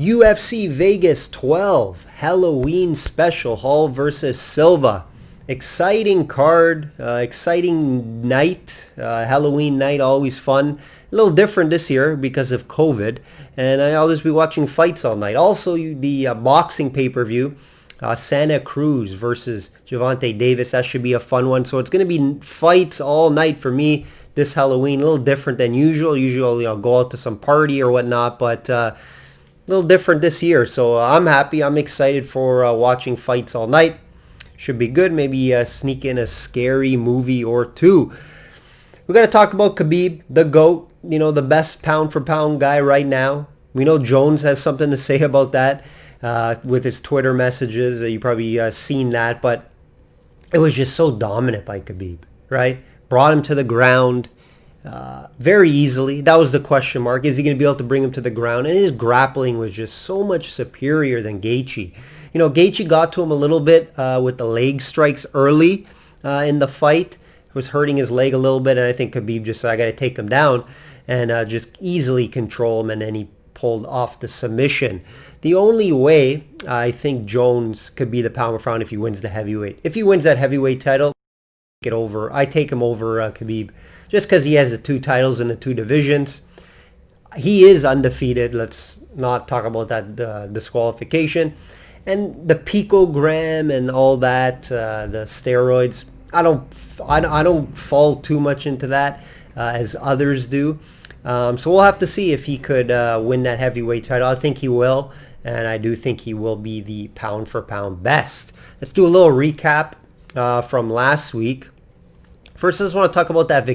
UFC Vegas 12 Halloween special, Hall versus Silva. Exciting card, exciting night, Halloween night, always fun. A little different this year because of COVID, and I'll just be watching fights all night. Also, the boxing pay-per-view, Santa Cruz versus Gervonta Davis. That should be a fun one. So it's going to be fights all night for me this Halloween. A little different than usual. Usually I'll go out to some party or whatnot, but a little different this year. So I'm happy. I'm excited for watching fights all night. Should be good. Maybe sneak in a scary movie or two. We're going to talk about Khabib, the GOAT, the best pound-for-pound guy right now. We know Jones has something to say about that with his Twitter messages. You probably seen that, but it was just so dominant by Khabib, right? Brought him to the ground very easily. That was the question mark. Is he going to be able to bring him to the ground? And his grappling was just so much superior than Gaethje. Gaethje got to him a little bit with the leg strikes early in the fight. It was hurting his leg a little bit, and I think Khabib just said, I got to take him down and just easily control him, and then he pulled off the submission. The only way I think Jones could be the pound for pound if he wins the heavyweight. If he wins that heavyweight title, I take him over Khabib just because he has the two titles in the two divisions. He is undefeated. Let's not talk about that disqualification. And the picogram and all that, the steroids, I don't fall too much into that as others do. So we'll have to see if he could win that heavyweight title. I think he will, and I do think he will be the pound for pound best. Let's do a little recap from last week. First, I just want to talk about that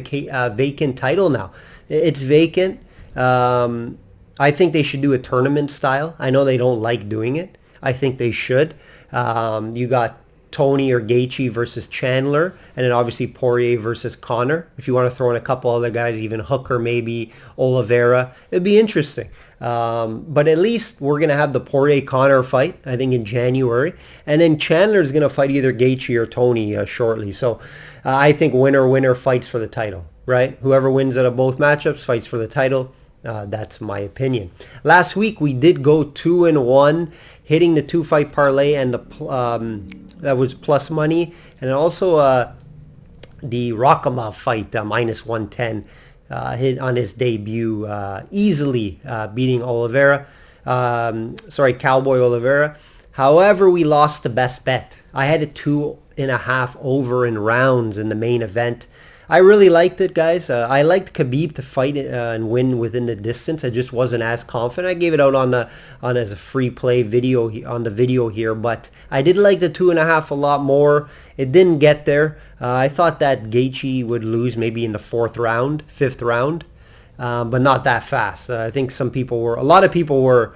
vacant title now. It's vacant. I think they should do a tournament style. I know they don't like doing it. I think they should. You got Tony or Gaethje versus Chandler, and then obviously Poirier versus Conor. If you want to throw in a couple other guys, even Hooker, maybe Oliveira, it'd be interesting. But at least we're going to have the Poirier-Conor fight, I think, in January. And then Chandler's going to fight either Gaethje or Tony shortly. So I think winner fights for the title, right? Whoever wins out of both matchups fights for the title. That's my opinion. Last week we did go 2-1, hitting the 2-fight parlay and that was plus money, and also the Rakhimov fight minus 110 hit on his debut, easily beating Oliveira. Cowboy Oliveira. However, we lost the best bet. I had a 2.5 over in rounds in the main event. I really liked it, guys. I liked Khabib to fight and win within the distance. I just wasn't as confident. I gave it out on as a free play video on the video here, but I did like the 2.5 a lot more. It didn't get there. I thought that Gaethje would lose maybe in the fifth round, but not that fast. I think a lot of people were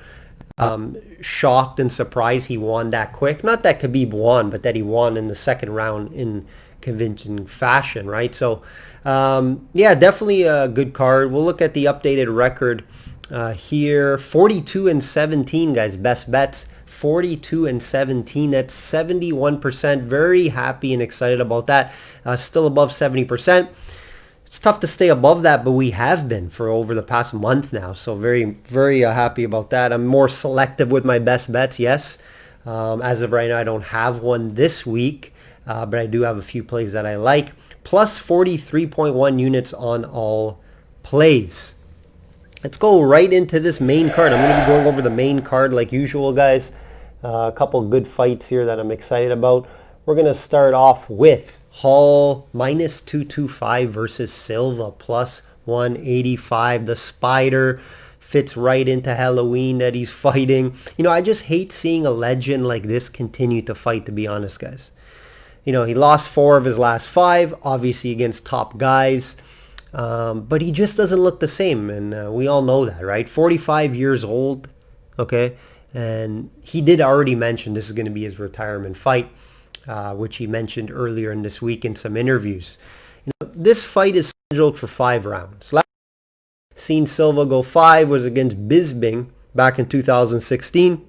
shocked and surprised he won that quick. Not that Khabib won, but that he won in the second round in convincing fashion, right? So definitely a good card. We'll look at the updated record here. 42-17, guys, best bets. 42-17, that's 71%. Very happy and excited about that. Still above 70%. It's tough to stay above that, but we have been for over the past month now. So very, very happy about that. I'm more selective with my best bets, yes. As of right now, I don't have one this week. But I do have a few plays that I like. Plus 43.1 units on all plays. Let's go right into this main card. I'm going to be going over the main card like usual, guys. A couple good fights here that I'm excited about. We're going to start off with Hall minus 225 versus Silva plus 185. The Spider fits right into Halloween that he's fighting. I just hate seeing a legend like this continue to fight, to be honest, guys. He lost 4 of his last 5, obviously against top guys, but he just doesn't look the same, and we all know that, right? 45 years old, okay? And he did already mention this is going to be his retirement fight, which he mentioned earlier in this week in some interviews. This fight is scheduled for 5 rounds. Last seen Silva go 5 was against Bisping back in 2016.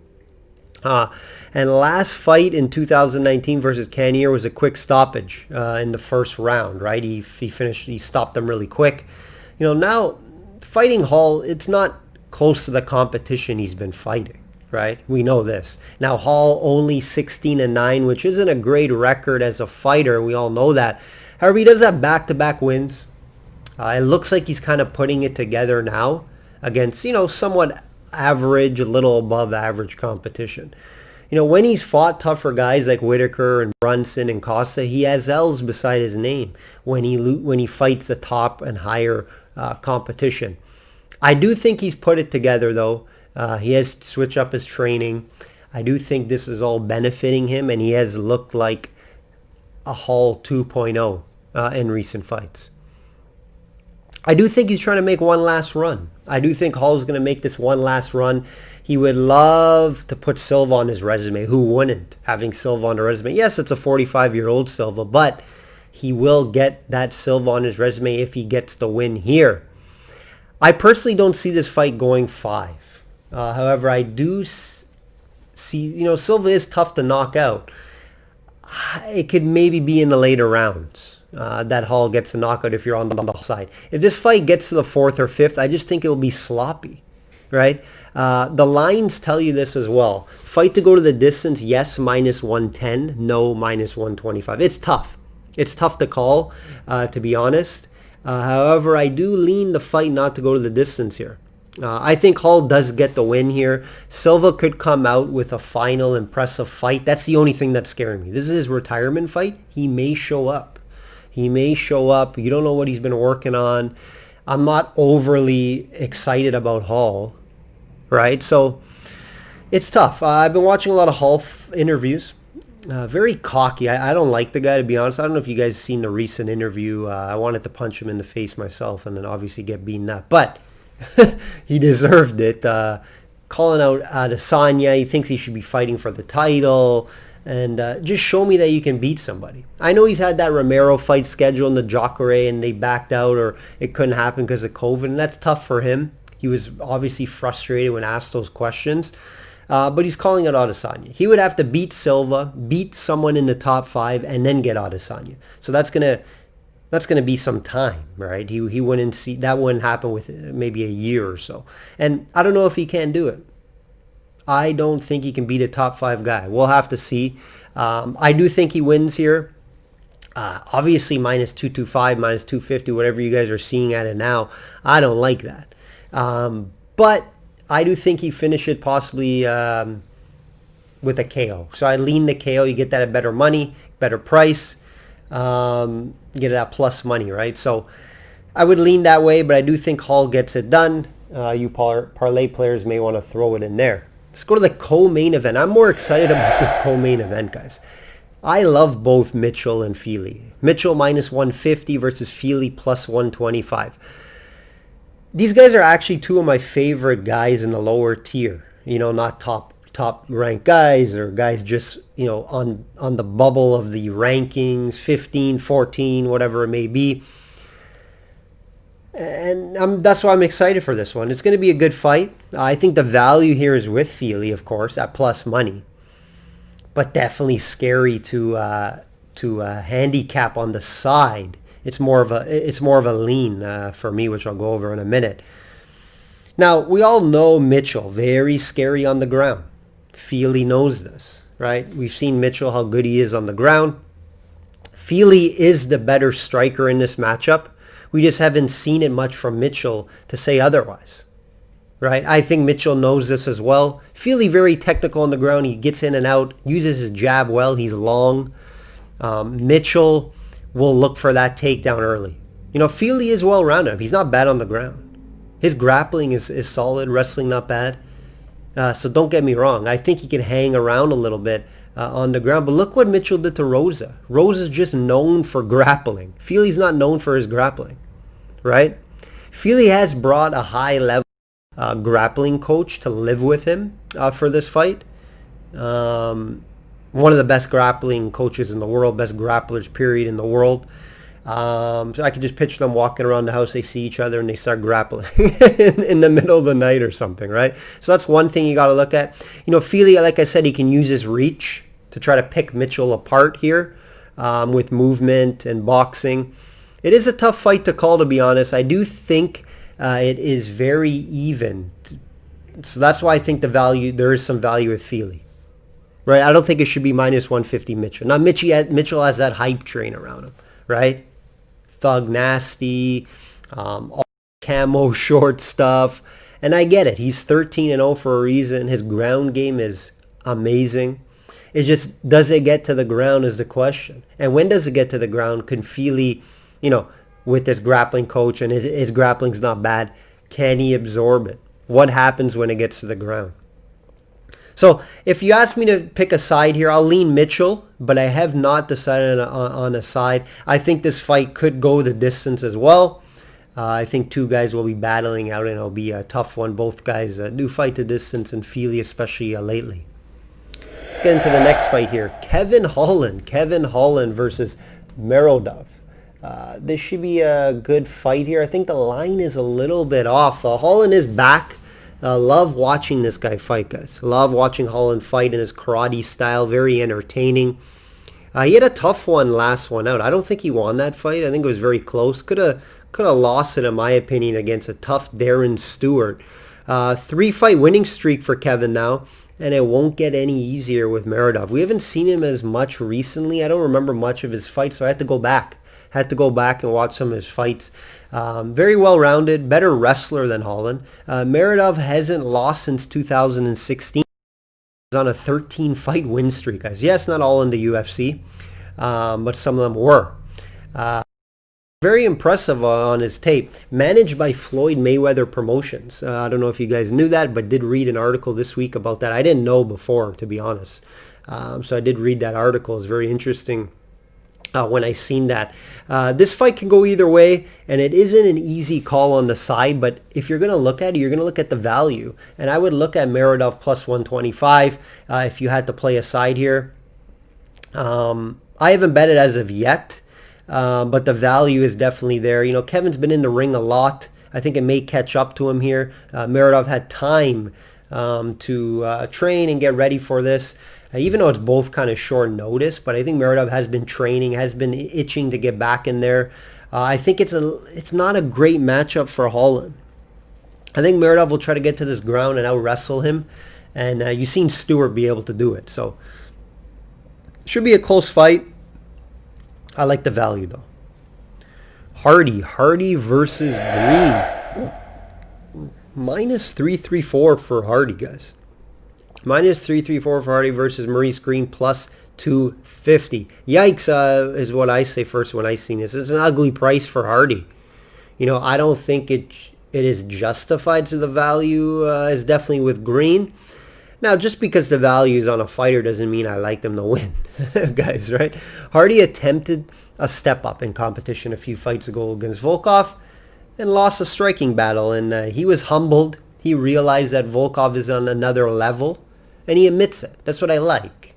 And last fight in 2019 versus Cannonier was a quick stoppage in the first round, right? He stopped them really quick. Now fighting Hall, it's not close to the competition he's been fighting, right? We know this. Now Hall only 16-9, which isn't a great record as a fighter. We all know that. However, he does have back-to-back wins. It looks like he's kind of putting it together now against, somewhat average, a little above average competition. When he's fought tougher guys like Whitaker and Brunson and Costa, he has L's beside his name when he fights the top and higher competition. I do think he's put it together, though. He has switched up his training. I do think this is all benefiting him, and he has looked like a Hall 2.0 in recent fights. I do think he's trying to make one last run. I do think Hall's going to make this one last run. He would love to put Silva on his resume. Who wouldn't, having Silva on the resume? Yes, it's a 45-year-old Silva, but he will get that Silva on his resume if he gets the win here. I personally don't see this fight going 5. However, I do see, Silva is tough to knock out. It could maybe be in the later rounds that Hall gets a knockout if you're on the side. If this fight gets to the 4th or 5th, I just think it'll be sloppy, right? The lines tell you this as well. Fight to go to the distance, yes, -110, no, -125. It's tough. It's tough to call, to be honest. However, I do lean the fight not to go to the distance here. I think Hall does get the win here. Silva could come out with a final impressive fight. That's the only thing that's scaring me. This is his retirement fight. He may show up. You don't know what he's been working on. I'm not overly excited about Hall, right? So it's tough. I've been watching a lot of Hall interviews. Very cocky. I don't like the guy, to be honest. I don't know if you guys seen the recent interview. I wanted to punch him in the face myself and then obviously get beaten up. But he deserved it. Calling out Adesanya. He thinks he should be fighting for the title. And just show me that you can beat somebody. I know he's had that Romero fight scheduled in the Jacare and they backed out or it couldn't happen because of COVID. And that's tough for him. He was obviously frustrated when asked those questions. But he's calling out Adesanya. He would have to beat Silva, beat someone in the top 5, and then get Adesanya. So that's gonna be some time, right? He wouldn't see that wouldn't happen with maybe a year or so. And I don't know if he can do it. I don't think he can beat a top 5 guy. We'll have to see. I do think he wins here. Obviously, -225, -250, whatever you guys are seeing at it now. I don't like that. But I do think he finished it possibly with a KO. So I lean the KO. You get that at better money, better price. Get that plus money, right? So I would lean that way, but I do think Hall gets it done. You parlay players may want to throw it in there. Let's go to the co-main event. I'm more excited about this co-main event, guys. I love both Mitchell and Fili. Mitchell -150 versus Fili +125. These guys are actually two of my favorite guys in the lower tier. Not top ranked guys or guys just, on the bubble of the rankings, 15, 14, whatever it may be. And that's why I'm excited for this one. It's going to be a good fight. I think the value here is with Fili, of course, at plus money. But definitely scary to handicap on the side. It's more of a lean for me, which I'll go over in a minute. Now, we all know Mitchell, very scary on the ground. Fili knows this, right? We've seen Mitchell, how good he is on the ground. Fili is the better striker in this matchup. We just haven't seen it much from Mitchell to say otherwise, right? I think Mitchell knows this as well. Fili very technical on the ground. He gets in and out, uses his jab well. He's long. Mitchell will look for that takedown early. Fili is well-rounded. He's not bad on the ground. His grappling is solid, wrestling not bad. So don't get me wrong. I think he can hang around a little bit on the ground. But look what Mitchell did to Rosa. Rosa's just known for grappling. Fili's not known for his grappling, right? Fili has brought a high-level grappling coach to live with him for this fight. One of the best grappling coaches in the world, best grapplers, period, in the world. So I could just picture them walking around the house. They see each other and they start grappling in the middle of the night or something, right? So that's one thing you got to look at. Fili, like I said, he can use his reach to try to pick Mitchell apart here with movement and boxing. It is a tough fight to call, to be honest. I do think it is very even. So that's why I think there is some value with Feely. Right? I don't think it should be minus 150 Mitchell. Now, Mitchell has that hype train around him, right? Thug nasty, all camo short stuff. And I get it. He's 13-0 for a reason. His ground game is amazing. It just, does it get to the ground is the question. And when does it get to the ground? Can Feely, with his grappling coach, and his grappling's not bad, can he absorb it? What happens when it gets to the ground? So if you ask me to pick a side here, I'll lean Mitchell, but I have not decided on a side. I think this fight could go the distance as well. I think two guys will be battling out, and it'll be a tough one. Both guys do fight the distance, and Feely especially lately. Let's get into the next fight here. Kevin Holland versus Mordov. This should be a good fight here. I think the line is a little bit off. Holland is back. Love watching this guy fight, guys. Love watching Holland fight in his karate style. Very entertaining. He had a tough one last one out. I don't think he won that fight. I think it was very close. Could have lost it, in my opinion, against a tough Darren Stewart. 3-fight winning streak for Kevin now, and it won't get any easier with Mordov. We haven't seen him as much recently. I don't remember much of his fights, so I had to go back. And watch some of his fights. Very well-rounded, better wrestler than Holland. Mordov hasn't lost since 2016. He's on a 13-fight win streak, guys. Yes, not all in the UFC, but some of them were. Very impressive on his tape. Managed by Floyd Mayweather Promotions. I don't know if you guys knew that, but did read an article this week about that. I didn't know before, to be honest. So I did read that article. It's very interesting. When I seen that. This fight can go either way, and it isn't an easy call on the side, but if you're going to look at it, you're going to look at the value. And I would look at Mordov plus 125 if you had to play a side here. I haven't bet it as of yet, but the value is definitely there. Kevin's been in the ring a lot. I think it may catch up to him here. Mordov had time to train and get ready for this. Even though it's both kind of short notice, but I think Mordov has been training, has been itching to get back in there. I think it's not a great matchup for Holland. I think Mordov will try to get to this ground and out-wrestle him, and you've seen Stewart be able to do it. So, should be a close fight. I like the value, though. Hardy versus Green. Minus 334 for Hardy, guys. Minus 334 for Hardy versus Maurice Green plus 250. Yikes, is what I say first when I seen this. It's an ugly price for Hardy. I don't think it is justified, to the value is definitely with Green. Now, just because the value is on a fighter doesn't mean I like them to win, guys, right? Hardy attempted a step up in competition a few fights ago against Volkov and lost a striking battle, and he was humbled. He realized that Volkov is on another level. And he admits it. That's what I like.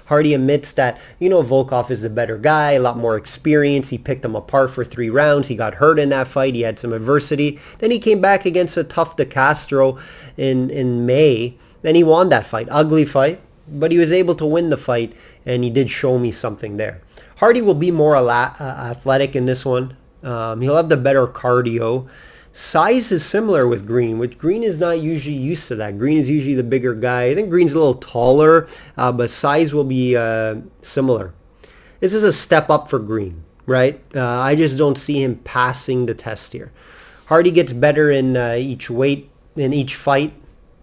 Hardy admits that, Volkov is the better guy, a lot more experience. He picked him apart for 3 rounds. He got hurt in that fight. He had some adversity. Then he came back against a tough De Castro in May. Then he won that fight. Ugly fight. But he was able to win the fight, and he did show me something there. Hardy will be more athletic in this one. He'll have the better cardio. Size is similar with Green, which Green is not usually used to that. Green is usually the bigger guy. I think Green's a little taller, but size will be similar. This is a step up for Green, right? I just don't see him passing the test here. Hardy gets better in each weight, in each fight,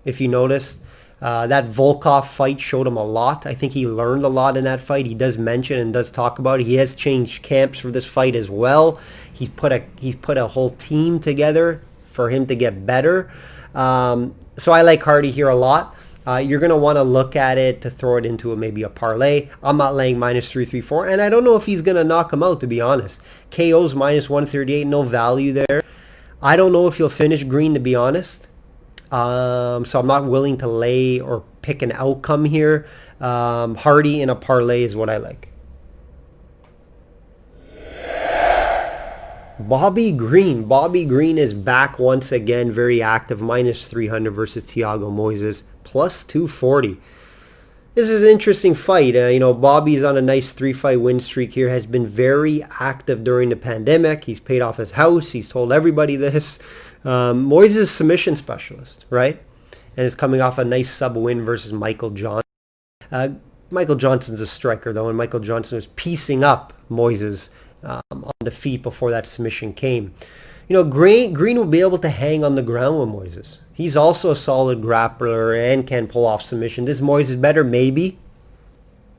if you noticed. That Volkov fight showed him a lot. I think he learned a lot in that fight. He does mention and does talk about it. He has changed camps for this fight as well. He's put a whole team together for him to get better. So I like Hardy here a lot. You're going to want to look at it to throw it into maybe a parlay. I'm not laying minus 334, and I don't know if he's going to knock him out, to be honest. KO's minus 138, no value there. I don't know if he'll finish Green, to be honest. So I'm not willing to lay or pick an outcome here. Hardy in a parlay is what I like. Bobby Green is back once again, very active, minus 300 versus Thiago Moises, plus 240. This is an interesting fight. Bobby's on a nice 3-fight win streak here, has been very active during the pandemic. He's paid off his house. He's told everybody this. Moises is submission specialist, right? and is coming off a nice sub win versus Michael Johnson. Michael Johnson's a striker, though, and Michael Johnson was piecing up Moises on the feet before that submission came. You know, Green will be able to hang on the ground with Moises. He's also a solid grappler and can pull off submission. This Moises better? Maybe.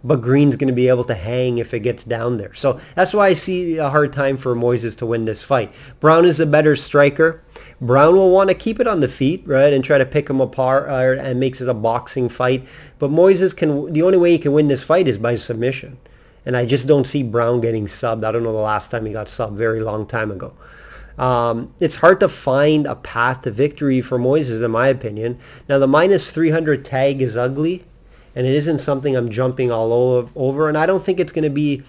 But Green's going to be able to hang if it gets down there. So that's why I see a hard time for Moises to win this fight. Brown is a better striker. Brown will want to keep it on the feet, right, and try to pick him apart and makes it a boxing fight. But Moises the only way he can win this fight is by submission. And I just don't see Brown getting subbed. I don't know the last time he got subbed, very long time ago. It's hard to find a path to victory for Moises, in my opinion. Now, the minus 300 tag is ugly, and it isn't something I'm jumping all over, and I don't think it's going to be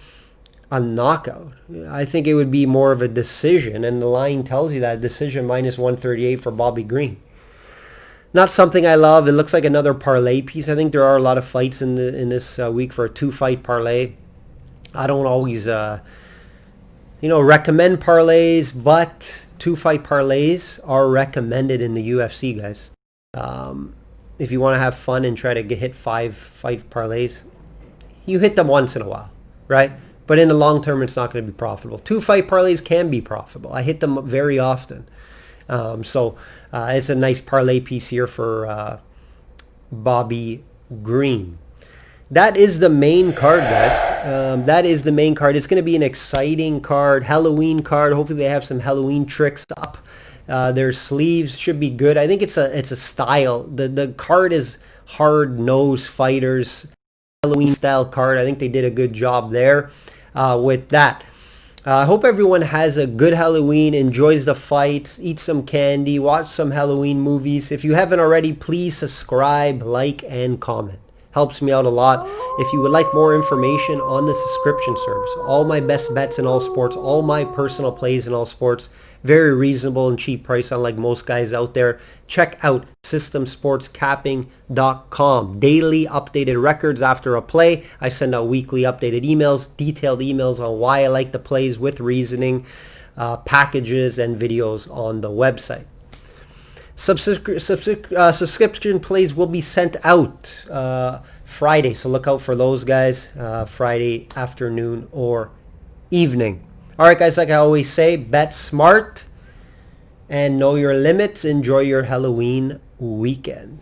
a knockout. I think it would be more of a decision, and the line tells you that decision minus 138 for Bobby Green. Not something I love. It looks like another parlay piece. I think there are a lot of fights in this week for a 2-fight parlay. I don't always recommend parlays, but 2-fight parlays are recommended in the UFC, guys. If you want to have fun and try to hit 5-fight parlays, you hit them once in a while, right? But in the long term, it's not going to be profitable. 2-fight parlays can be profitable. I hit them very often. So it's a nice parlay piece here for Bobby Green. That is the main card, guys. That is the main card. It's going to be an exciting card, Halloween card. Hopefully they have some Halloween tricks up their sleeves. Should be good. I think it's a style. The card is hard-nosed fighters, Halloween style card. I think they did a good job there with that. I hope everyone has a good Halloween, enjoys the fights, eat some candy, watch some Halloween movies. If you haven't already, please subscribe, like, and comment. Helps me out a lot. If you would like more information on the subscription service, all my best bets in all sports, all my personal plays in all sports, very reasonable and cheap price unlike most guys out there, check out systemsportscapping.com. Daily updated records after a play. I send out weekly updated emails, detailed emails on why I like the plays with reasoning, packages, and videos on the website. Subscription plays will be sent out Friday, so look out for those, guys, Friday afternoon or evening. All right, guys, like I always say, bet smart and know your limits. Enjoy your Halloween weekend.